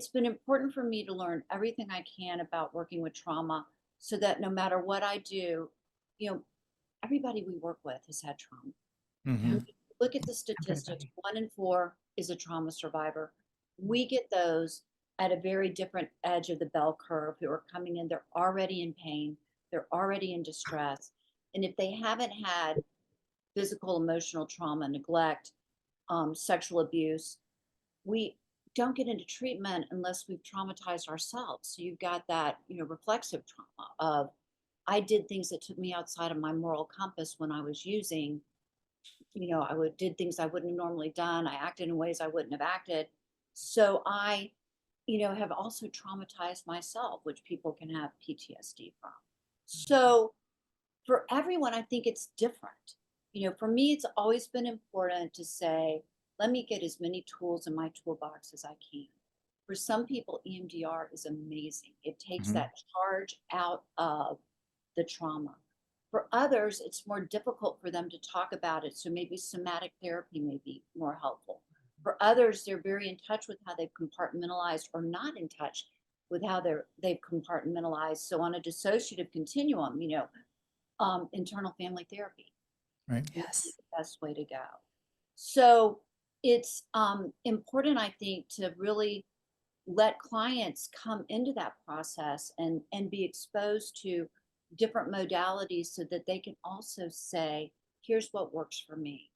it's been important for me to learn everything I can about working with trauma so that no matter what I do, you know, everybody we work with has had trauma. I mean, Hmm. look at the statistics. Everybody. 1 in 4 is a trauma survivor. We get those at a very different edge of the bell curve who are coming in, they're already in pain, they're already in distress. And if they haven't had physical, emotional trauma, neglect, sexual abuse, we don't get into treatment unless we've traumatized ourselves. So you've got that, reflexive trauma of I did things that took me outside of my moral compass when I was using. I would did things I wouldn't have normally done. I acted in ways I wouldn't have acted. So I, have also traumatized myself, which people can have PTSD from. So for everyone, I think it's different. For me, it's always been important to say, let me get as many tools in my toolbox as I can. For some people, EMDR is amazing. It takes Hmm. that charge out of the trauma. For others, it's more difficult for them to talk about it. So maybe somatic therapy may be more helpful. For others, they're very in touch with how they've compartmentalized or not in touch with how they've compartmentalized. So on a dissociative continuum, internal family therapy Right. may be Yes. the best way to go. So it's important, I think, to really let clients come into that process and be exposed to different modalities so that they can also say, here's what works for me.